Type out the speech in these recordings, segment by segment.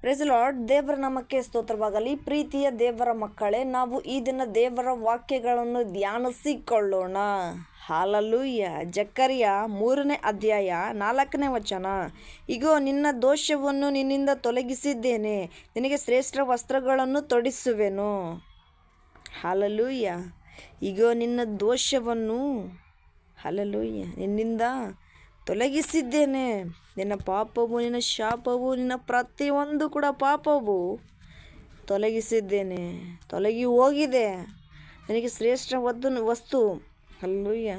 Praise lord. ದೇವರ ನಾಮಕ್ಕೆ ಸ್ತೋತ್ರವಾಗಲಿ. ಪ್ರೀತಿಯ ದೇವರ ಮಕ್ಕಳೇ, ನಾವು ಈ ದಿನ ದೇವರ ವಾಕ್ಯಗಳನ್ನು ಧ್ಯಾನಿಸಿಕೊಳ್ಳೋಣ. ಹಾಲೆಲೂಯಾ. ಜಕರ್ಯ 3ನೇ ಅಧ್ಯಾಯ 4ನೇ ವಚನ. ಇಗೋ, ನಿನ್ನ ದೋಷವನ್ನು ನಿನ್ನಿಂದ ತೊಲಗಿಸಿದ್ದೇನೆ, ನಿನಗೆ ಶ್ರೇಷ್ಠ ವಸ್ತ್ರಗಳನ್ನು ತೊಡಿಸುವೆನು. ಹಾಲೆಲೂಯಾ. ಇಗೋ, ನಿನ್ನ ದೋಷವನ್ನು ಹಾಲೆಲೂಯಾ ನಿನ್ನಿಂದ ತೊಲಗಿಸಿದ್ದೇನೆ. ನಿನ್ನ ಪಾಪವು, ನಿನ್ನ ಶಾಪವು, ನಿನ್ನ ಪ್ರತಿಯೊಂದು ಕೂಡ ಪಾಪವು ತೊಲಗಿಸಿದ್ದೇನೆ, ತೊಲಗಿ ಹೋಗಿದೆ. ನನಗೆ ಶ್ರೇಷ್ಠ ವಸ್ತು ಹಲ್ಲೂಯ್ಯ,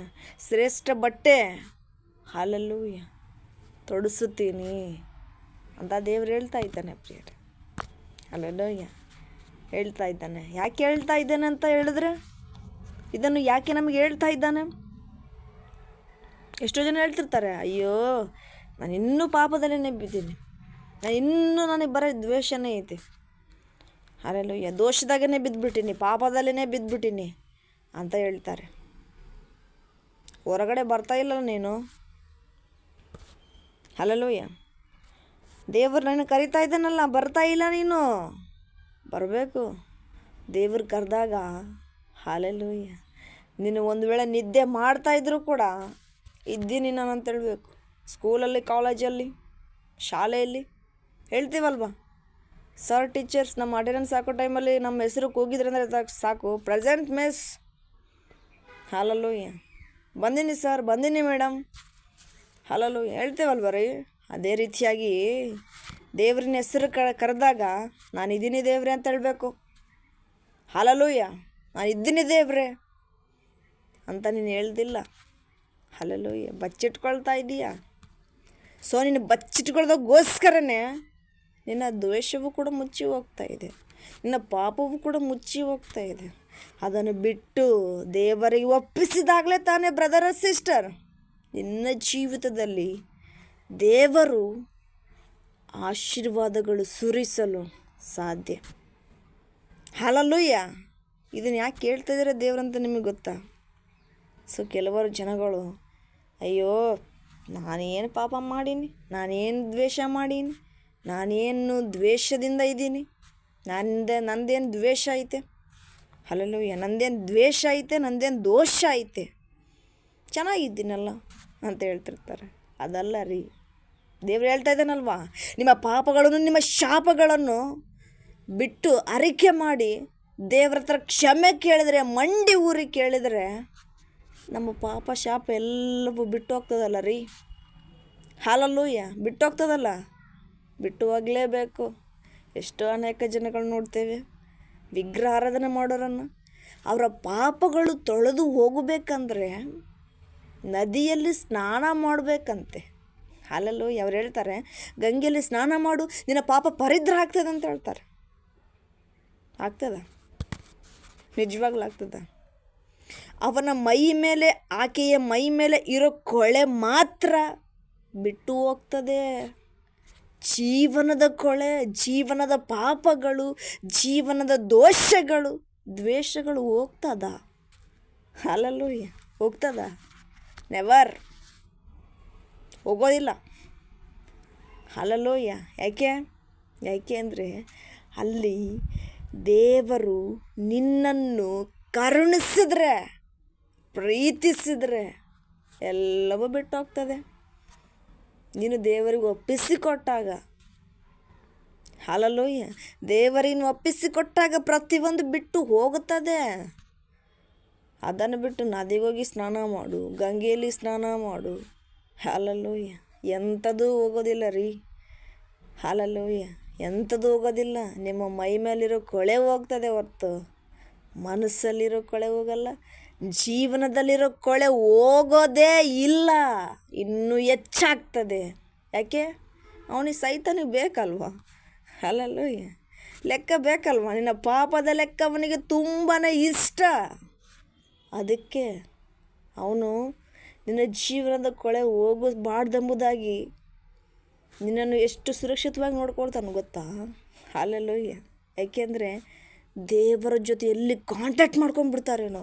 ಶ್ರೇಷ್ಠ ಬಟ್ಟೆ ಹಾಲೆಲೂಯ್ಯ ತೊಡಿಸುತ್ತೀನಿ ಅಂತ ದೇವ್ರು ಹೇಳ್ತಾ ಇದ್ದಾನೆ ಪ್ರಿಯರೇ. ಹಲ್ಲೂಯ್ಯ ಹೇಳ್ತಾ ಇದ್ದಾನೆ. ಯಾಕೆ ಹೇಳ್ತಾ ಇದ್ದಾನೆ ಅಂತ ಹೇಳಿದ್ರೆ, ಇದನ್ನು ಯಾಕೆ ನಮಗೆ ಹೇಳ್ತಾ ಇದ್ದಾನೆ? ಎಷ್ಟೋ ಜನ ಹೇಳ್ತಿರ್ತಾರೆ, ಅಯ್ಯೋ ನಾನು ಇನ್ನೂ ಪಾಪದಲ್ಲೇ ಬಿದ್ದೀನಿ, ನನಗೆ ಬರೋ ದ್ವೇಷನೇ ಐತಿ, ಹಾಲೆಲೂಯ್ಯ ದೋಷದಾಗೇ ಬಿದ್ದುಬಿಟ್ಟಿನಿ, ಪಾಪದಲ್ಲೇ ಬಿದ್ದುಬಿಟ್ಟಿನಿ ಅಂತ ಹೇಳ್ತಾರೆ. ಹೊರಗಡೆ ಬರ್ತಾ ಇಲ್ಲ ನೀನು. ಹಾಲೆಲೂಯ್ಯ ದೇವ್ರು ನಾನು ಕರಿತಾ ಇದ್ದಾನಲ್ಲ, ಬರ್ತಾ ಇಲ್ಲ ನೀನು. ಬರಬೇಕು. ದೇವ್ರು ಕರೆದಾಗ ಹಾಲೆಲೂಯ್ಯ ನೀನು ಒಂದು ವೇಳೆ ನಿದ್ದೆ ಮಾಡ್ತಾಯಿದ್ರು ಕೂಡ ಇದ್ದೀನಿ ನಾನು ಅಂತ ಹೇಳಬೇಕು. ಸ್ಕೂಲಲ್ಲಿ, ಕಾಲೇಜಲ್ಲಿ, ಶಾಲೆಯಲ್ಲಿ ಹೇಳ್ತೀವಲ್ವ, ಸರ್ ಟೀಚರ್ಸ್ ನಮ್ಮ ಅಟೆಂಡೆನ್ಸ್ ಹಾಕೋ ಟೈಮಲ್ಲಿ ನಮ್ಮ ಹೆಸರು ಕೂಗಿದ್ರೆ ಅಂದರೆ ಸಾಕು, ಪ್ರೆಸೆಂಟ್ ಮಿಸ್, ಹಾಲೆಲೂಯ್ಯ ಬಂದೀನಿ ಸರ್, ಬಂದೀನಿ ಮೇಡಮ್, ಹಾಲೆಲೂಯ್ಯ ಹೇಳ್ತೇವಲ್ವ ರೀ. ಅದೇ ರೀತಿಯಾಗಿ ದೇವ್ರಿನ ಹೆಸರು ಕರೆದಾಗ ನಾನು ಇದ್ದೀನಿ ದೇವ್ರೆ ಅಂತ ಹೇಳಬೇಕು. ಹಾಲೆಲೂಯ್ಯ ನಾನು ಇದ್ದೀನಿ ದೇವ್ರೆ ಅಂತ ನೀನು ಹೇಳ್ದಿಲ್ಲ. ಹಾಲೆಲೂಯ್ಯ ಬಚ್ಚಿಟ್ಕೊಳ್ತಾ ಇದ್ದೀಯಾ. ಸೊ ನೀನು ಬಚ್ಚಿಟ್ಕೊಳ್ಳೋದಕ್ಕೋಸ್ಕರನೇ ನಿನ್ನ ದ್ವೇಷವೂ ಕೂಡ ಮುಚ್ಚಿ ಹೋಗ್ತಾ ಇದೆ, ನಿನ್ನ ಪಾಪವೂ ಕೂಡ ಮುಚ್ಚಿ ಹೋಗ್ತಾ ಇದೆ. ಅದನ್ನು ಬಿಟ್ಟು ದೇವರಿಗೆ ಒಪ್ಪಿಸಿದಾಗಲೇ ತಾನೇ ಬ್ರದರ್ ಆರ್ ಸಿಸ್ಟರ್ ನಿನ್ನ ಜೀವಿತದಲ್ಲಿ ದೇವರು ಆಶೀರ್ವಾದಗಳು ಸುರಿಸಲು ಸಾಧ್ಯ. ಹಾಲೆಲೂಯ್ಯ ಇದನ್ನು ಯಾಕೆ ಕೇಳ್ತಾ ಇದ್ದಾರೆ ದೇವರಂತ ನಿಮಗೆ ಗೊತ್ತಾ? ಸೊ ಕೆಲವರು ಜನಗಳು, ಅಯ್ಯೋ ನಾನೇನು ಪಾಪ ಮಾಡೀನಿ, ನಾನೇನು ದ್ವೇಷ ಮಾಡೀನಿ, ನಾನೇನು ದ್ವೇಷದಿಂದ ಇದ್ದೀನಿ, ನಂದೇನು ದ್ವೇಷ ಐತೆ, ಹಾಲೆಲೂಯ್ಯ ನಂದೇನು ದ್ವೇಷ ಐತೆ, ನಂದೇನು ದೋಷ ಐತೆ, ಚೆನ್ನಾಗಿದ್ದೀನಲ್ಲ ಅಂತ ಹೇಳ್ತಿರ್ತಾರೆ. ಅದಲ್ಲ ರೀ, ದೇವ್ರು ಹೇಳ್ತಾ ಇದ್ದಾನಲ್ವಾ, ನಿಮ್ಮ ಪಾಪಗಳನ್ನು, ನಿಮ್ಮ ಶಾಪಗಳನ್ನು ಬಿಟ್ಟು ಅರಿಕೆ ಮಾಡಿ ದೇವ್ರ ಹತ್ರ ಕ್ಷಮೆ ಕೇಳಿದರೆ, ಮಂಡಿ ಊರಿ ಕೇಳಿದರೆ ನಮ್ಮ ಪಾಪ ಶಾಪ ಎಲ್ಲವೂ ಬಿಟ್ಟು ಹೋಗ್ತದಲ್ಲ ರೀ. ಹಾಲೆಲೂಯ್ಯ ಬಿಟ್ಟು ಹೋಗ್ತದಲ್ಲ, ಬಿಟ್ಟು ಹೋಗಲೇಬೇಕು. ಎಷ್ಟೋ ಅನೇಕ ಜನಗಳು ನೋಡ್ತೇವೆ ವಿಗ್ರಹ ಆರಾಧನೆ ಮಾಡೋರನ್ನು, ಅವರ ಪಾಪಗಳು ತೊಳೆದು ಹೋಗಬೇಕಂದ್ರೆ ನದಿಯಲ್ಲಿ ಸ್ನಾನ ಮಾಡಬೇಕಂತೆ. ಹಾಲೆಲೂಯ್ಯ ಅವ್ರು ಹೇಳ್ತಾರೆ, ಗಂಗೆಯಲ್ಲಿ ಸ್ನಾನ ಮಾಡು ನಿನ್ನ ಪಾಪ ಪರಿದ್ರ ಆಗ್ತದೆ ಅಂತ ಹೇಳ್ತಾರೆ. ಆಗ್ತದ? ನಿಜವಾಗ್ಲೂ ಆಗ್ತದ? ಅವನ ಮೈ ಮೇಲೆ, ಆಕೆಯ ಮೈ ಮೇಲೆ ಇರೋ ಕೊಳೆ ಮಾತ್ರ ಬಿಟ್ಟು ಹೋಗ್ತದೆ. ಜೀವನದ ಕೊಳೆ, ಜೀವನದ ಪಾಪಗಳು, ಜೀವನದ ದೋಷಗಳು, ದ್ವೇಷಗಳು ಹೋಗ್ತದ? ಹಾಲೆಲೂಯ್ಯ ಹೋಗ್ತದ? ನೆವರ್, ಹೋಗೋದಿಲ್ಲ. ಹಾಲೆಲೂಯ್ಯ ಯಾಕೆ ಅಂದರೆ ಅಲ್ಲಿ ದೇವರು ನಿನ್ನನ್ನು ಕರುಣಿಸಿದ್ರೆ, ಪ್ರೀತಿಸಿದರೆ ಎಲ್ಲವೂ ಬಿಟ್ಟು ಹೋಗ್ತದೆ. ನೀನು ದೇವರಿಗೆ ಒಪ್ಪಿಸಿಕೊಟ್ಟಾಗ, ಹಾಲೆಲೂಯ್ಯ ದೇವರಿನ ಒಪ್ಪಿಸಿಕೊಟ್ಟಾಗ ಪ್ರತಿಯೊಂದು ಬಿಟ್ಟು ಹೋಗುತ್ತದೆ. ಅದನ್ನು ಬಿಟ್ಟು ನದಿಗೋಗಿ ಸ್ನಾನ ಮಾಡು, ಗಂಗೆಯಲ್ಲಿ ಸ್ನಾನ ಮಾಡು, ಹಾಲೆಲೂಯ್ಯ ಎಂಥದೂ ಹೋಗೋದಿಲ್ಲ ರೀ. ಹಾಲೆಲೂಯ್ಯ ಎಂಥದ್ದು ಹೋಗೋದಿಲ್ಲ. ನಿಮ್ಮ ಮೈ ಮೇಲಿರೋ ಕೊಳೆ ಹೋಗ್ತದೆ ಹೊರ್ತು ಮನಸ್ಸಲ್ಲಿರೋ ಕೊಳೆ ಹೋಗಲ್ಲ, ಜೀವನದಲ್ಲಿರೋ ಕೊಳೆ ಹೋಗೋದೇ ಇಲ್ಲ, ಇನ್ನೂ ಹೆಚ್ಚಾಗ್ತದೆ. ಯಾಕೆ? ಅವನಿಗೆ ಸೈತಾನಿಗೆ ಬೇಕಲ್ವ? ಹಾಲೆಲೂಯ್ಯ ಲೆಕ್ಕ ಬೇಕಲ್ವ? ನಿನ್ನ ಪಾಪದ ಲೆಕ್ಕ ಅವನಿಗೆ ತುಂಬಾ ಇಷ್ಟ. ಅದಕ್ಕೆ ಅವನು ನಿನ್ನ ಜೀವನದ ಕೊಳೆ ಹೋಗಬಾರ್ದೆಂಬುದಾಗಿ ನಿನ್ನನ್ನು ಎಷ್ಟು ಸುರಕ್ಷಿತವಾಗಿ ನೋಡ್ಕೊಳ್ತಾನೆ ಗೊತ್ತಾ? ಹಾಲೆಲೂಯ್ಯ ಯಾಕೆಂದರೆ ದೇವರ ಜೊತೆ ಎಲ್ಲಿ ಕಾಂಟ್ಯಾಕ್ಟ್ ಮಾಡ್ಕೊಂಡ್ಬಿಡ್ತಾರೇನೋ,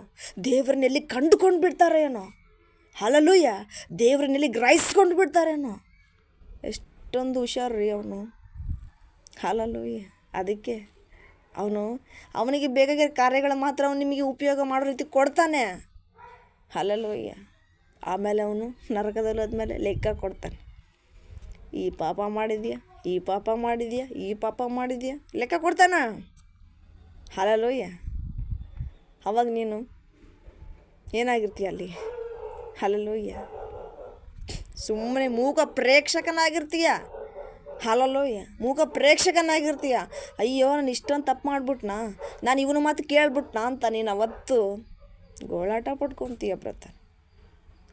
ದೇವರನ್ನ ಎಲ್ಲಿ ಕಂಡುಕೊಂಡು ಬಿಡ್ತಾರೇನೋ, ಹಾಲೆಲೂಯ್ಯ ದೇವರನ್ನೆಲ್ಲಿ ಗ್ರಹಿಸ್ಕೊಂಡು ಬಿಡ್ತಾರೇನೋ. ಎಷ್ಟೊಂದು ಹುಷಾರು ರೀ ಅವನು. ಹಾಲಲ್ಲೂಯ್ಯ. ಅದಕ್ಕೆ ಅವನಿಗೆ ಬೇಕಾಗಿರೋ ಕಾರ್ಯಗಳು ಮಾತ್ರ ಅವನು ನಿಮಗೆ ಉಪಯೋಗ ಮಾಡೋ ರೀತಿ ಕೊಡ್ತಾನೆ. ಹಾಲಲ್ಲೂಯ್ಯ. ಆಮೇಲೆ ಅವನು ನರಕದಲ್ಲಿ ಹೋದ್ಮೇಲೆ ಲೆಕ್ಕ ಕೊಡ್ತಾನೆ. ಈ ಪಾಪ ಮಾಡಿದ್ಯಾ, ಈ ಪಾಪ ಮಾಡಿದ್ಯಾ, ಈ ಪಾಪ ಮಾಡಿದ್ಯಾ, ಲೆಕ್ಕ ಕೊಡ್ತಾನ. ಹಾಲಲ್ಲೂಯ್ಯ. ಅವಾಗ ನೀನು ಏನಾಗಿರ್ತೀಯ ಅಲ್ಲಿ? ಹಾಲಲ್ಲೂಯ್ಯ. ಸುಮ್ಮನೆ ಮೂಕ ಪ್ರೇಕ್ಷಕನಾಗಿರ್ತೀಯ. ಹಾಲಲ್ಲೂಯ್ಯ. ಮೂಕ ಪ್ರೇಕ್ಷಕನಾಗಿರ್ತೀಯ. ಅಯ್ಯೋ ನಾನು ಇಷ್ಟೊಂದು ತಪ್ಪು ಮಾಡ್ಬಿಟ್ನಾ, ನಾನು ಇವನ ಮಾತು ಕೇಳ್ಬಿಟ್ನಾ ಅಂತ ನೀನು ಅವತ್ತು ಗೋಳಾಟ ಪಡ್ಕೊತೀಯ ಬ್ರದರ್,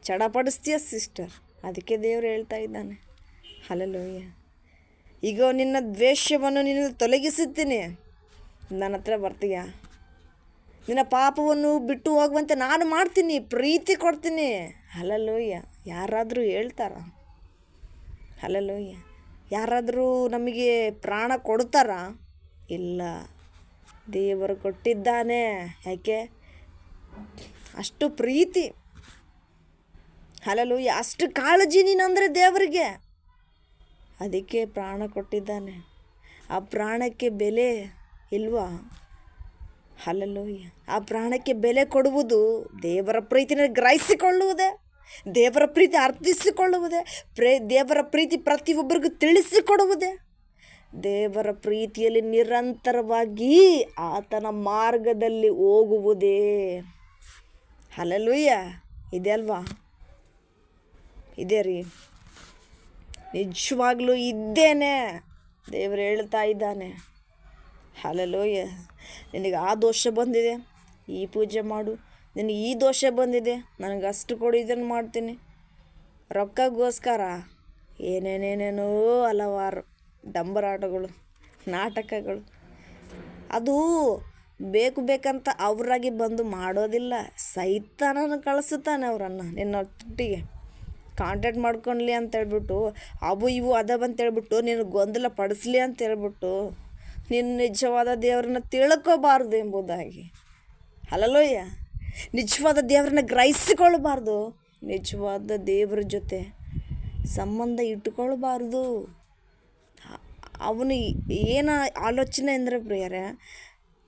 ಚಡಪಡಿಸ್ತೀಯ ಸಿಸ್ಟರ್. ಅದಕ್ಕೆ ದೇವರು ಹೇಳ್ತಾ ಇದ್ದಾನೆ, ಹಾಲಲ್ಲೂಯ್ಯ, ಈಗ ನಿನ್ನ ದ್ವೇಷವನ್ನು ನಿನ್ನ ತೊಲಗಿಸುತ್ತೀನಿ, ನನ್ನ ಹತ್ರ ಬರ್ತೀಯ, ನಿನ್ನ ಪಾಪವನ್ನು ಬಿಟ್ಟು ಹೋಗುವಂತೆ ನಾನು ಮಾಡ್ತೀನಿ, ಪ್ರೀತಿ ಕೊಡ್ತೀನಿ. ಹಾಲಲ್ಲೂಯ್ಯ. ಯಾರಾದರೂ ಹೇಳ್ತಾರ? ಹಾಲಲ್ಲೂಯ್ಯ. ಯಾರಾದರೂ ನಮಗೆ ಪ್ರಾಣ ಕೊಡ್ತಾರಾ? ಇಲ್ಲ. ದೇವರು ಕೊಟ್ಟಿದ್ದಾನೆ. ಯಾಕೆ? ಅಷ್ಟು ಪ್ರೀತಿ. ಹಾಲಲ್ಲೂಯ್ಯ. ಅಷ್ಟು ಕಾಳಜಿ ನೀನಂದರೆ ದೇವರಿಗೆ. ಅದಕ್ಕೆ ಪ್ರಾಣ ಕೊಟ್ಟಿದ್ದಾನೆ. ಆ ಪ್ರಾಣಕ್ಕೆ ಬೆಲೆ ಇಲ್ವಾ? ಹಾಲಲ್ಲೂಯ್ಯ. ಆ ಪ್ರಾಣಕ್ಕೆ ಬೆಲೆ ಕೊಡುವುದು ದೇವರ ಪ್ರೀತಿನ ಗ್ರಹಿಸಿಕೊಳ್ಳುವುದೇ, ದೇವರ ಪ್ರೀತಿ ಅರ್ಥಿಸಿಕೊಳ್ಳುವುದೇ, ದೇವರ ಪ್ರೀತಿ ಪ್ರತಿಯೊಬ್ಬರಿಗೂ ತಿಳಿಸಿಕೊಡುವುದೇ, ದೇವರ ಪ್ರೀತಿಯಲ್ಲಿ ನಿರಂತರವಾಗಿ ಆತನ ಮಾರ್ಗದಲ್ಲಿ ಹೋಗುವುದೇ. ಹಾಲಲ್ಲೂಯ್ಯ. ಇದೆ ಅಲ್ವಾ? ಇದೆ ರೀ, ನಿಜವಾಗ್ಲೂ ಇದ್ದೇನೆ. ದೇವರು ಹೇಳ್ತಾ ಇದ್ದಾನೆ, ಹಾಲಲ್ಲೂಯ್ಯ. ನಿನಗೆ ಆ ದೋಷ ಬಂದಿದೆ, ಈ ಪೂಜೆ ಮಾಡು. ನಿನಗೆ ಈ ದೋಷ ಬಂದಿದೆ, ನನಗೆ ಅಷ್ಟು ಕೊಡು, ಇದನ್ನು ಮಾಡ್ತೀನಿ. ರೊಕ್ಕಗೋಸ್ಕರ ಏನೇನೇನೇನೋ ಹಲವಾರು ಡಂಬರಾಟಗಳು, ನಾಟಕಗಳು. ಅದು ಬೇಕಂತ ಅವರಾಗಿ ಬಂದು ಮಾಡೋದಿಲ್ಲ. ಸೈತಾನನ ಕಳಿಸುತ್ತಾನೆ ಅವರನ್ನು ನಿನ್ನೊಟ್ಟಿಗೆ ಕಾಂಟ್ಯಾಕ್ಟ್ ಮಾಡ್ಕೊಳ್ಲಿ ಅಂತೇಳ್ಬಿಟ್ಟು, ಅವು ಇವು ಅದಾವಂತೇಳ್ಬಿಟ್ಟು ನಿನಗೆ ಗೊಂದಲ ಪಡಿಸ್ಲಿ ಅಂತೇಳ್ಬಿಟ್ಟು ನೀನು ನಿಜವಾದ ದೇವರನ್ನ ತಿಳ್ಕೋಬಾರ್ದು ಎಂಬುದಾಗಿ. ಹಾಲಲ್ಲೂಯ್ಯ. ನಿಜವಾದ ದೇವರನ್ನ ಗ್ರಹಿಸಿಕೊಳ್ಳಬಾರ್ದು, ನಿಜವಾದ ದೇವರ ಜೊತೆ ಸಂಬಂಧ ಇಟ್ಟುಕೊಳ್ಬಾರ್ದು. ಅವನು ಏನು ಆಲೋಚನೆ ಅಂದರೆ ಪ್ರಿಯರೇ,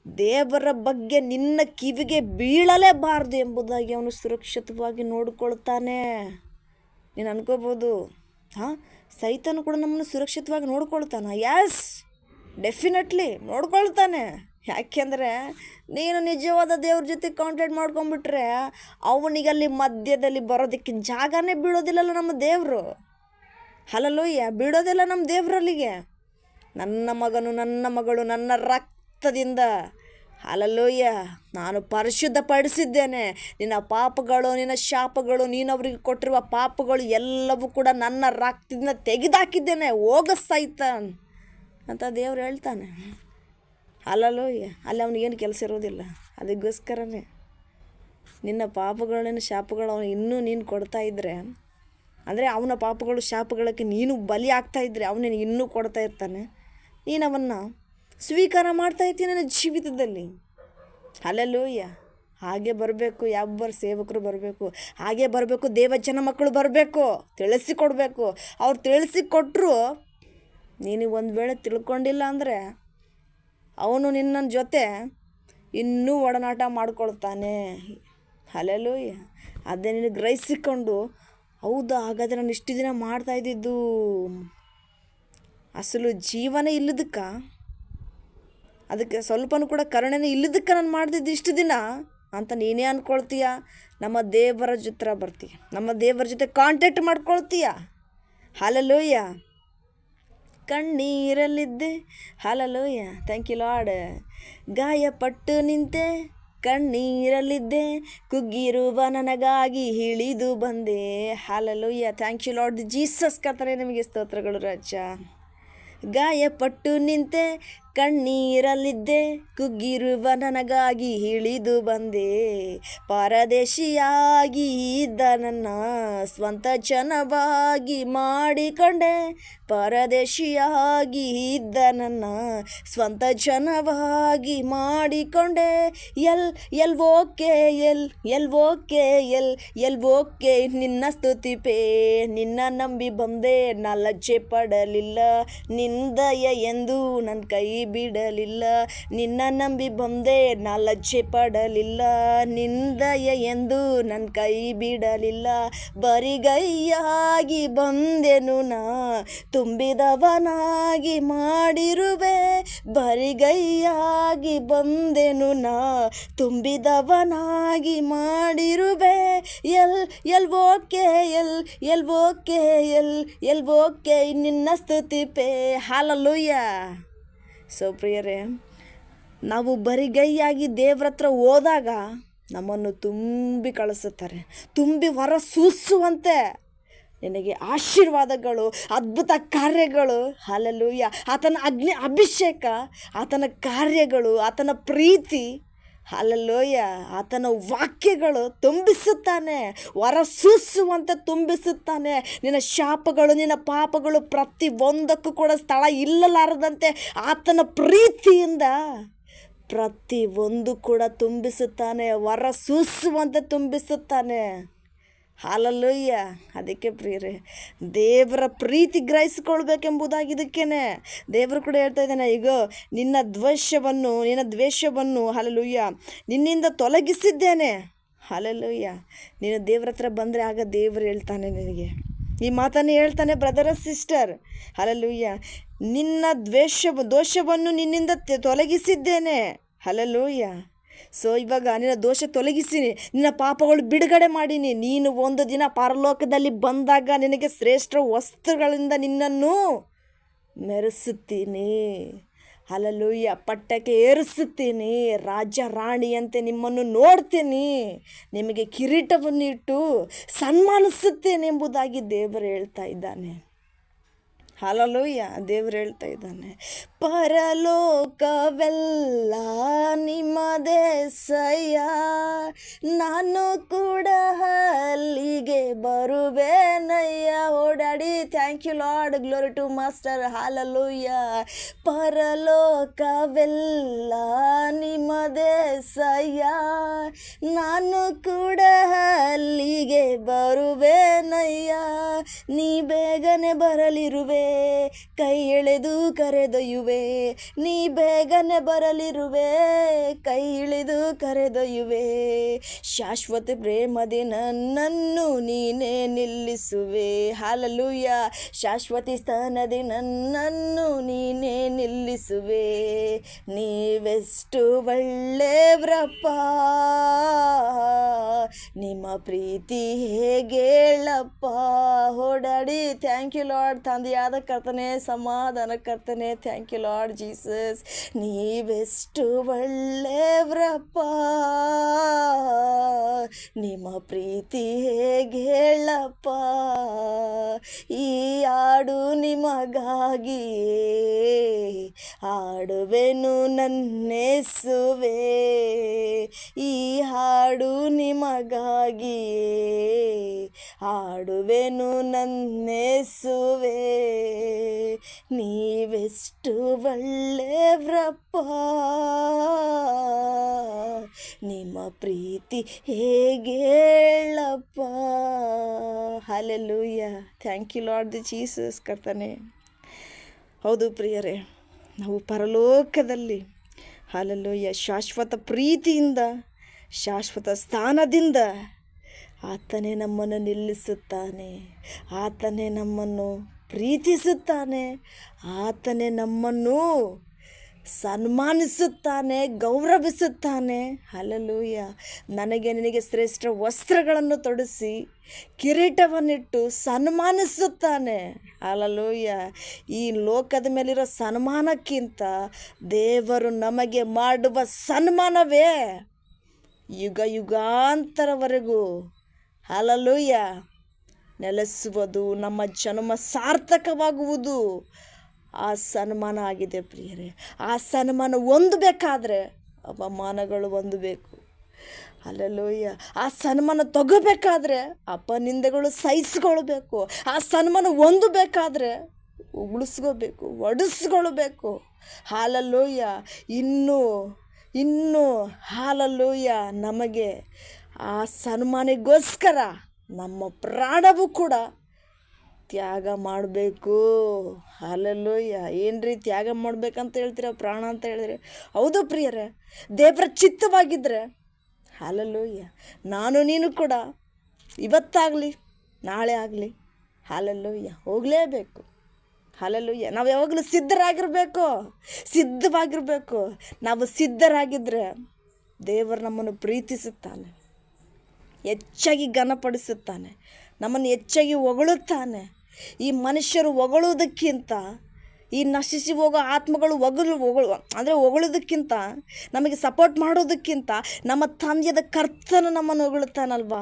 ದೇವರ ಬಗ್ಗೆ ನಿನ್ನ ಕಿವಿಗೆ ಬೀಳಲೇಬಾರ್ದು ಎಂಬುದಾಗಿ ಅವನು ಸುರಕ್ಷಿತವಾಗಿ ನೋಡಿಕೊಳ್ತಾನೆ. ನೀನು ಅನ್ಕೋಬೋದು, ಸೈತಾನು ಕೂಡ ನಮ್ಮನ್ನು ಸುರಕ್ಷಿತವಾಗಿ ನೋಡ್ಕೊಳ್ತಾನೆ. Yes, definitely ನೋಡ್ಕೊಳ್ತಾನೆ. ಯಾಕೆಂದರೆ ನೀನು ನಿಜವಾದ ದೇವ್ರ ಜೊತೆ ಕಾಂಟ್ಯಾಕ್ಟ್ ಮಾಡ್ಕೊಂಬಿಟ್ರೆ ಅವನಿಗಲ್ಲಿ ಮಧ್ಯದಲ್ಲಿ ಬರೋದಕ್ಕೆ ಜಾಗನೇ ಬೀಳೋದಿಲ್ಲಲ್ಲ ನಮ್ಮ ದೇವರು. ಹಾಲಲ್ಲೂಯ್ಯ. ಬೀಳೋದಿಲ್ಲ ನಮ್ಮ ದೇವರಲ್ಲಿಗೆ. ನನ್ನ ಮಗನು, ನನ್ನ ಮಗಳು ನನ್ನ ರಕ್ತದಿಂದ, ಹಾಲಲ್ಲೂಯ್ಯ, ನಾನು ಪರಿಶುದ್ಧಪಡಿಸಿದ್ದೇನೆ. ನಿನ್ನ ಪಾಪಗಳು, ನಿನ್ನ ಶಾಪಗಳು, ನೀನು ಅವರಿಗೆ ಕೊಟ್ಟಿರುವ ಪಾಪಗಳು ಎಲ್ಲವೂ ಕೂಡ ನನ್ನ ರಕ್ತದಿಂದ ತೆಗೆದಾಕಿದ್ದೇನೆ. ಹೋಗ ಸೈತಾನ್ ಅಂತ ದೇವ್ರು ಹೇಳ್ತಾನೆ. ಹಾಲಲ್ಲೂಯ್ಯ. ಅಲ್ಲಿ ಅವನಿಗೇನು ಕೆಲಸ ಇರೋದಿಲ್ಲ. ಅದಕ್ಕೋಸ್ಕರನೇ ನಿನ್ನ ಪಾಪಗಳು, ನಿನ್ನ ಶಾಪಗಳು ಅವನು ಇನ್ನೂ ನೀನು ಕೊಡ್ತಾ ಇದ್ದರೆ, ಅಂದರೆ ಅವನ ಪಾಪಗಳು ಶಾಪಗಳಕ್ಕೆ ನೀನು ಬಲಿ ಆಗ್ತಾಯಿದ್ರೆ ಅವನು ನಿನಗೆ ಇನ್ನೂ ಕೊಡ್ತಾ ಇರ್ತಾನೆ. ನೀನು ಅವನ್ನು ಸ್ವೀಕಾರ ಮಾಡ್ತಾ ಇರ್ತೀನಿ ನನ್ನ ಜೀವಿತದಲ್ಲಿ. ಹಾಲಲ್ಲೂಯ್ಯ. ಹಾಗೆ ಬರಬೇಕು, ಯಾಬ್ಬರು ಸೇವಕರು ಬರಬೇಕು, ಹಾಗೆ ಬರಬೇಕು, ದೇವಜನ ಮಕ್ಕಳು ಬರಬೇಕು, ತಿಳಿಸಿಕೊಡ್ಬೇಕು. ಅವ್ರು ತಿಳಿಸಿಕೊಟ್ರು ನೀನು ಒಂದು ವೇಳೆ ತಿಳ್ಕೊಂಡಿಲ್ಲ ಅಂದರೆ ಅವನು ನಿನ್ನ ಜೊತೆ ಇನ್ನೂ ಒಡನಾಟ ಮಾಡ್ಕೊಳ್ತಾನೆ. ಹಾಲೆಲೂಯ. ಅದೇ ನೀನು ಗ್ರಹಿಸಿಕೊಂಡು, ಹೌದಾ ಹಾಗಾದರೆ ನಾನು ಇಷ್ಟು ದಿನ ಮಾಡ್ತಾಯಿದ್ದು ಅಸಲು ಜೀವನೇ ಇಲ್ಲದಕ್ಕ, ಅದಕ್ಕೆ ಸ್ವಲ್ಪನೂ ಕೂಡ ಕರುಣೆನೇ ಇಲ್ಲದಕ್ಕೆ ನಾನು ಮಾಡ್ತಿದ್ದು ಇಷ್ಟು ದಿನ ಅಂತ ನೀನೇ ಅಂದ್ಕೊಳ್ತೀಯ. ನಮ್ಮ ದೇವರ ಜೊತೆ ಬರ್ತೀಯ, ನಮ್ಮ ದೇವರ ಜೊತೆ ಕಾಂಟ್ಯಾಕ್ಟ್ ಮಾಡ್ಕೊಳ್ತೀಯ. ಹಾಲೆಲೂಯ. ಕಣ್ಣೀರಲ್ಲಿದ್ದೆ, ಹಾಲೆಲೂಯ, ಥ್ಯಾಂಕ್ ಯು ಲಾರ್ಡ್. ಗಾಯಪಟ್ಟು ನಿಂತೆ, ಕಣ್ಣೀರಲ್ಲಿದ್ದೆ, ಕುಗ್ಗಿರುವ ನನಗಾಗಿ ಇಳಿದು ಬಂದೆ. Hallelujah, thank you lord Jesus. ಕರ್ತನೇ ನಿಮಗೆ ಸ್ತೋತ್ರಗಳು ರಾಜ. ಗಾಯಪಟ್ಟು ನಿಂತೆ, ಕಣ್ಣೀರಲ್ಲಿದ್ದೆ ಕುಗ್ಗಿರುವ ನನಗಾಗಿ ಇಳಿದು ಬಂದೆ. ಪರದೇಶಿಯಾಗಿ ಇದ್ದ ನನ್ನ ಸ್ವಂತ ಜನವಾಗಿ ಮಾಡಿಕೊಂಡೆ. ಪರದೇಶಿಯಾಗಿ ಇದ್ದ ನನ್ನ ಸ್ವಂತ ಜನವಾಗಿ ಮಾಡಿಕೊಂಡೆ. ಎಲ್ವೋಕೆ ನಿನ್ನ ಸ್ತುತಿಪೇ. ನಿನ್ನ ನಂಬಿ ಬಂದೆ ನಾ ಲಜ್ಜೆ ಪಡಲಿಲ್ಲ. ನಿಂದಯ ಎಂದು ನನ್ನ ಕೈ ಬಿಡಲಿಲ್ಲ. ನಿನ್ನ ನಂಬಿ ಬಂದೆ ನಾ ಲಜ್ಜೆ ಪಡಲಿಲ್ಲ. ನಿಂದಯ ಎಂದು ನನ್ನ ಕೈ ಬಿಡಲಿಲ್ಲ. ಬರಿಗೈಯಾಗಿ ಬಂದೆನು ನಾ ತುಂಬಿದವನಾಗಿ ಮಾಡಿರುವೆ. ಬರಿಗೈಯಾಗಿ ಬಂದೆನು ನಾ ತುಂಬಿದವನಾಗಿ ಮಾಡಿರುವೆ. ಎಲ್ವೋಕೆ ನಿನ್ನ ಸ್ತುತಿಪೇ. ಹಲ್ಲೆಲೂಯ. ಸೊ ಪ್ರಿಯರೇ, ನಾವು ಬರಿಗೈಯಾಗಿ ದೇವ್ರ ಹತ್ರ ಹೋದಾಗ ನಮ್ಮನ್ನು ತುಂಬಿ ಕಳಿಸುತ್ತಾರೆ, ತುಂಬಿ ಹೊರ ಸೂಸುವಂತೆ ನಿನಗೆ ಆಶೀರ್ವಾದಗಳು, ಅದ್ಭುತ ಕಾರ್ಯಗಳು. ಹಲ್ಲೆಲೂಯ. ಆತನ ಅಭಿಷೇಕ, ಆತನ ಕಾರ್ಯಗಳು, ಆತನ ಪ್ರೀತಿ, ಹಲ್ಲೆಲೂಯ, ಆತನ ವಾಕ್ಯಗಳು ತುಂಬಿಸುತ್ತಾನೆ, ಹೊರ ಸೂಸುವಂತೆ ತುಂಬಿಸುತ್ತಾನೆ. ನಿನ್ನ ಶಾಪಗಳು, ನಿನ್ನ ಪಾಪಗಳು ಪ್ರತಿ ಒಂದಕ್ಕೂ ಕೂಡ ಸ್ಥಳ ಇಲ್ಲಲಾರದಂತೆ ಆತನ ಪ್ರೀತಿಯಿಂದ ಪ್ರತಿ ಒಂದು ಕೂಡ ತುಂಬಿಸುತ್ತಾನೆ, ಹೊರ ಸೂಸುವಂತೆ ತುಂಬಿಸುತ್ತಾನೆ. ಹಲ್ಲೆಲೂಯ. ಅದಕ್ಕೆ ಪ್ರಿಯರೇ, ದೇವರ ಪ್ರೀತಿ ಗ್ರಹಿಸಿಕೊಳ್ಬೇಕೆಂಬುದಾಗಿ ಇದಕ್ಕೇನೆ ದೇವರು ಕೂಡ ಹೇಳ್ತಾ ಇದ್ದಾನೆ, ಈಗ ನಿನ್ನ ದ್ವೇಷವನ್ನು ಹಲ್ಲೆಲೂಯ ನಿನ್ನಿಂದ ತೊಲಗಿಸಿದ್ದೇನೆ. ಹಲ್ಲೆಲೂಯ. ನೀನು ದೇವ್ರ ಹತ್ರ ಬಂದರೆ ಆಗ ದೇವರು ಹೇಳ್ತಾನೆ ನಿನಗೆ ಈ ಮಾತನ್ನು ಹೇಳ್ತಾನೆ. ಬ್ರದರ್ ಆ್ಯಂಡ್ ಸಿಸ್ಟರ್, ಹಲ್ಲೆಲೂಯ, ನಿನ್ನ ದೋಷವನ್ನು ನಿನ್ನಿಂದ ತೊಲಗಿಸಿದ್ದೇನೆ. ಹಲ್ಲೆಲೂಯ. ಸೊ ಇವಾಗ ನಿನ್ನ ದೋಷ ತೊಲಗಿಸಿನಿ, ನಿನ್ನ ಪಾಪಗಳು ಬಿಡುಗಡೆ ಮಾಡೀನಿ. ನೀನು ಒಂದು ದಿನ ಪರಲೋಕದಲ್ಲಿ ಬಂದಾಗ ನಿನಗೆ ಶ್ರೇಷ್ಠ ವಸ್ತ್ರಗಳಿಂದ ನಿನ್ನನ್ನು ಮೆರೆಸುತ್ತೀನಿ. ಹಲ್ಲೆಲೂಯ. ಪಟ್ಟಕ್ಕೆ ಏರಿಸುತ್ತೀನಿ, ರಾಜ ರಾಣಿಯಂತೆ ನಿಮ್ಮನ್ನು ನೋಡ್ತೀನಿ, ನಿಮಗೆ ಕಿರೀಟವನ್ನು ಇಟ್ಟು ಸನ್ಮಾನಿಸುತ್ತೇನೆ ಎಂಬುದಾಗಿ ದೇವರು ಹೇಳ್ತಾ ಇದ್ದಾನೆ. ಹಲ್ಲೆಲೂಯ. ದೇವರು ಹೇಳ್ತಾ ಇದ್ದಾನೆ, ಪರಲೋಕವೆಲ್ಲ ನಿಮ್ಮದೇ ಸಯ್ಯ, ನಾನು ಕೂಡ ಅಲ್ಲಿಗೆ ಬರುವೆನಯ್ಯ. ಓಡಾಡಿ thank you lord, glory to master. Hallelujah. ಪರಲೋಕವೆಲ್ಲ ನಿಮ್ಮದೇ ಸಯ್ಯ, ನಾನು ಕೂಡ ಅಲ್ಲಿಗೆ ಬರುವೆನಯ್ಯ. ನೀ ಬೇಗನೆ ಬರಲಿರುವೆ, ಕೈ ಎಳೆದು ಕರೆದೊಯ್ಯುವೆ. ನೀ ಬೇಗನೆ ಬರಲಿರುವೆ, ಕೈ ಇಳಿದು ಕರೆದೊಯ್ಯುವೆ. ಶಾಶ್ವತ ಪ್ರೇಮದಿ ನನ್ನನ್ನು ನೀನೇ ನಿಲ್ಲಿಸುವೆ. ಹಲ್ಲೆಲೂಯ. ಶಾಶ್ವತಿ ಸ್ಥಾನದಿ ನನ್ನನ್ನು ನೀನೇ ನಿಲ್ಲಿಸುವೆ. ನೀವೆಷ್ಟು ಒಳ್ಳೆಯವ್ರಪ್ಪ, ನಿಮ್ಮ ಪ್ರೀತಿ ಹೇಗೇಳಪ್ಪ. ಓಡಾಡಿ ಥ್ಯಾಂಕ್ ಯು ಲಾರ್ಡ್. ತಂದೆಯಾದ ಕರ್ತನೆ, ಸಮಾಧಾನ ಕರ್ತನೆ, ಥ್ಯಾಂಕ್ ಯು ಲಾರ್ಡ್ ಜೀಸಸ್. ನೀವೆಷ್ಟು ಒಳ್ಳೆಯವ್ರಪ್ಪ, ನಿಮ್ಮ ಪ್ರೀತಿ ಹೇಗೇಳಪ್ಪ. ಈ ಹಾಡು ನಿಮಗಾಗಿಯೇ ಹಾಡುವೆನು ನನ್ನೇಸುವೆ. ಈ ಹಾಡು ನಿಮಗಾಗಿಯೇ ಹಾಡುವೆನು ನನ್ನೇಸುವೆ. ನೀವೆಷ್ಟು ಒಳ್ಳೆಯವ್ರಪ್ಪ, ನಿಮ್ಮ ಪ್ರೀತಿ ಹೇಗೇಳಪ್ಪ. Hallelujah. Thank you lord the Jesus ಕರ್ತನೆ. ಹೌದು ಪ್ರಿಯರೇ, ನಾವು ಪರಲೋಕದಲ್ಲಿ ಹಲ್ಲೆಲೂಯ ಶಾಶ್ವತ ಪ್ರೀತಿಯಿಂದ, ಶಾಶ್ವತ ಸ್ಥಾನದಿಂದ ಆತನೇ ನಮ್ಮನ್ನು ನಿಲ್ಲಿಸುತ್ತಾನೆ, ಆತನೇ ನಮ್ಮನ್ನು ಪ್ರೀತಿಸುತ್ತಾನೆ, ಆತನೇ ನಮ್ಮನ್ನು ಸನ್ಮಾನಿಸುತ್ತಾನೆ, ಗೌರವಿಸುತ್ತಾನೆ. ಹಲ್ಲೆಲೂಯ. ನನಗೆ ನಿನಗೆ ಶ್ರೇಷ್ಠ ವಸ್ತ್ರಗಳನ್ನು ತೊಡಿಸಿ ಕಿರೀಟವನ್ನಿಟ್ಟು ಸನ್ಮಾನಿಸುತ್ತಾನೆ. ಹಲ್ಲೆಲೂಯ. ಈ ಲೋಕದ ಮೇಲಿರೋ ಸನ್ಮಾನಕ್ಕಿಂತ ದೇವರು ನಮಗೆ ಮಾಡುವ ಸನ್ಮಾನವೇ ಯುಗ ಯುಗಾಂತರವರೆಗೂ ಹಲ್ಲೆಲೂಯ ನೆಲೆಸುವುದು, ನಮ್ಮ ಜನ್ಮ ಸಾರ್ಥಕವಾಗುವುದು. ಆ ಸನ್ಮಾನ ಆಗಿದೆ ಪ್ರಿಯರೇ. ಆ ಸನ್ಮಾನ ಹೊಂದಬೇಕಾದ್ರೆ ಅವಮಾನಗಳು ಹೊಂದಬೇಕು. ಹಲ್ಲೆಲೂಯಾ. ಆ ಸನ್ಮಾನ ತಗೋಬೇಕಾದ್ರೆ ಅಪನಿಂದೆಗಳು ಸಹಿಸ್ಕೊಳ್ಬೇಕು. ಆ ಸನ್ಮಾನ ಹೊಂದಬೇಕಾದ್ರೆ ಉಳಿಸ್ಕೋಬೇಕು, ಒಡಿಸ್ಕೊಳ್ಬೇಕು. ಹಲ್ಲೆಲೂಯಾ. ಇನ್ನೂ ಹಲ್ಲೆಲೂಯಾ, ನಮಗೆ ಆ ಸನ್ಮಾನಿಗೋಸ್ಕರ ನಮ್ಮ ಪ್ರಾಣವೂ ಕೂಡ ತ್ಯಾಗ ಮಾಡಬೇಕು. ಹಲ್ಲೆಲೂಯಾ. ಏನ್ರಿ ತ್ಯಾಗ ಮಾಡ್ಬೇಕಂತ ಹೇಳ್ತೀರ, ಪ್ರಾಣ ಅಂತ ಹೇಳಿದ್ರೆ? ಹೌದು ಪ್ರಿಯರೇ, ದೇವರ ಚಿತ್ತವಾಗಿದ್ದರೆ ಹಲ್ಲೆಲೂಯಾ ನಾನು ನೀನು ಕೂಡ ಇವತ್ತಾಗಲಿ ನಾಳೆ ಆಗಲಿ ಹಲ್ಲೆಲೂಯಾ ಹೋಗಲೇಬೇಕು. ಹಲ್ಲೆಲೂಯಾ. ನಾವು ಯಾವಾಗಲೂ ಸಿದ್ಧವಾಗಿರಬೇಕು. ನಾವು ಸಿದ್ಧರಾಗಿದ್ದರೆ ದೇವರು ನಮ್ಮನ್ನು ಪ್ರೀತಿಸುತ್ತಾನೆ, ಹೆಚ್ಚಾಗಿ ಘನಪಡಿಸುತ್ತಾನೆ, ನಮ್ಮನ್ನು ಹೆಚ್ಚಾಗಿ ಹೊಗಳುತ್ತಾನೆ. ಈ ಮನುಷ್ಯರು ಹೊಗಳುವುದಕ್ಕಿಂತ, ಈ ನಶಿಸಿ ಹೋಗೋ ಆತ್ಮಗಳು ಹೊಗಳುವುದಕ್ಕಿಂತ, ನಮಗೆ ಸಪೋರ್ಟ್ ಮಾಡೋದಕ್ಕಿಂತ ನಮ್ಮ ತಂದೆಯಾದ ಕರ್ತನು ನಮ್ಮನ್ನು ಹೊಗಳುತ್ತಾನಲ್ವಾ,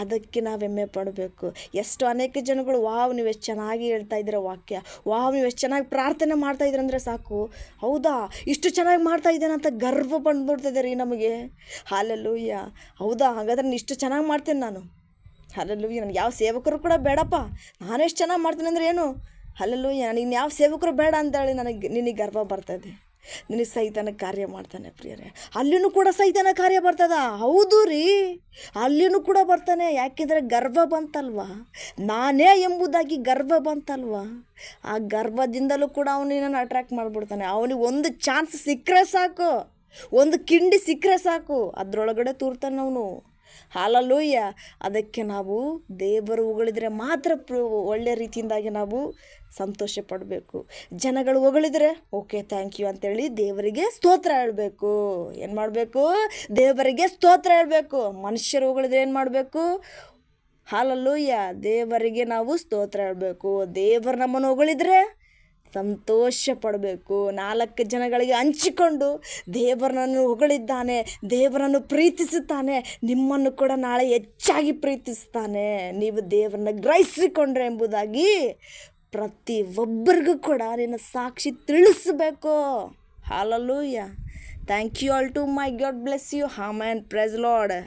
ಅದಕ್ಕೆ ನಾವು ಹೆಮ್ಮೆ ಪಡಬೇಕು. ಎಷ್ಟು ಅನೇಕ ಜನಗಳು ವಾವ್ ನೀವು ಎಷ್ಟು ಚೆನ್ನಾಗಿ ಹೇಳ್ತಾ ಇದ್ದೀರ ವಾಕ್ಯ, ವಾವ್ ನೀವು ಎಷ್ಟು ಚೆನ್ನಾಗಿ ಪ್ರಾರ್ಥನೆ ಮಾಡ್ತಾಯಿದ್ದೀರ ಅಂದರೆ ಸಾಕು, ಹೌದಾ ಇಷ್ಟು ಚೆನ್ನಾಗಿ ಮಾಡ್ತಾ ಇದ್ದೇನೆ ಅಂತ ಗರ್ವ ಬಂದ್ಬಿಡ್ತಿದ್ದಾರೆ ನಮಗೆ. ಹಲ್ಲೆಲೂಯಾ. ಹೌದಾ, ಹಾಗಾದ್ರೆ ಇಷ್ಟು ಚೆನ್ನಾಗಿ ಮಾಡ್ತೇನೆ ನಾನು. ಹಲ್ಲೆಲೂಯಾ. ನನಗೆ ಯಾವ ಸೇವಕರು ಕೂಡ ಬೇಡಪ್ಪ, ನಾನೆಷ್ಟು ಚೆನ್ನಾಗಿ ಮಾಡ್ತೀನಿ ಅಂದರೆ ಏನು? ಹಲ್ಲೆಲೂಯಾ. ನನಗೆ ಯಾವ ಸೇವಕರು ಬೇಡ ಅಂತೇಳಿ ನಿನಗೆ ಗರ್ವ ಬರ್ತದೆ. ನಿನಗೆ ಸೈತಾನ ಕಾರ್ಯ ಮಾಡ್ತಾನೆ ಪ್ರಿಯರೇ. ಅಲ್ಲಿನೂ ಕೂಡ ಸೈತಾನ ಕಾರ್ಯ ಬರ್ತದ. ಹೌದು ರೀ, ಅಲ್ಲಿನೂ ಕೂಡ ಬರ್ತಾನೆ. ಯಾಕೆಂದರೆ ಗರ್ವ ಬಂತಲ್ವಾ, ನಾನೇ ಎಂಬುದಾಗಿ ಗರ್ವ ಬಂತಲ್ವಾ, ಆ ಗರ್ವದಿಂದಲೂ ಕೂಡ ಅವನಿನನ್ನು ಅಟ್ರ್ಯಾಕ್ಟ್ ಮಾಡಿಬಿಡ್ತಾನೆ. ಅವನಿಗೆ ಒಂದು ಚಾನ್ಸ್ ಸಿಕ್ಕರೆ ಸಾಕು, ಒಂದು ಕಿಂಡಿ ಸಿಕ್ಕರೆ ಸಾಕು, ಅದರೊಳಗಡೆ ತೂರ್ತಾನೆ ಅವನು. ಹಲ್ಲೆಲೂಯಾ. ಅದಕ್ಕೆ ನಾವು ದೇವರು ಹೊಗಳಿದರೆ ಮಾತ್ರ ಒಳ್ಳೆಯ ರೀತಿಯಿಂದಾಗಿ ನಾವು ಸಂತೋಷ ಪಡಬೇಕು. ಜನಗಳು ಹೊಗಳಿದರೆ ಓಕೆ ಥ್ಯಾಂಕ್ ಯು ಅಂತೇಳಿ ದೇವರಿಗೆ ಸ್ತೋತ್ರ ಹೇಳಬೇಕು. ಏನು ಮಾಡಬೇಕು? ದೇವರಿಗೆ ಸ್ತೋತ್ರ ಹೇಳಬೇಕು. ಮನುಷ್ಯರು ಹೊಗಳಿದ್ರೆ ಏನು ಮಾಡಬೇಕು? ಹಲ್ಲೆಲೂಯಾ. ದೇವರಿಗೆ ನಾವು ಸ್ತೋತ್ರ ಹೇಳಬೇಕು. ದೇವರು ನಮ್ಮನ್ನು ಹೊಗಳಿದರೆ ಸಂತೋಷ ಪಡಬೇಕು. 4 ಜನಗಳಿಗೆ ಹಂಚಿಕೊಂಡು ದೇವರನ್ನು ಹೊಗಳಿದ್ದಾನೆ, ದೇವರನ್ನು ಪ್ರೀತಿಸುತ್ತಾನೆ, ನಿಮ್ಮನ್ನು ಕೂಡ ನಾಳೆ ಹೆಚ್ಚಾಗಿ ಪ್ರೀತಿಸ್ತಾನೆ, ನೀವು ದೇವರನ್ನ ಗ್ರಹಿಸಿಕೊಂಡ್ರೆ ಎಂಬುದಾಗಿ ಪ್ರತಿಯೊಬ್ಬರಿಗೂ ಕೂಡ ನಿನ್ನ ಸಾಕ್ಷಿ ತಿಳಿಸಬೇಕು. Hallelujah. Thank you all to my God bless you. Amen. Praise lord.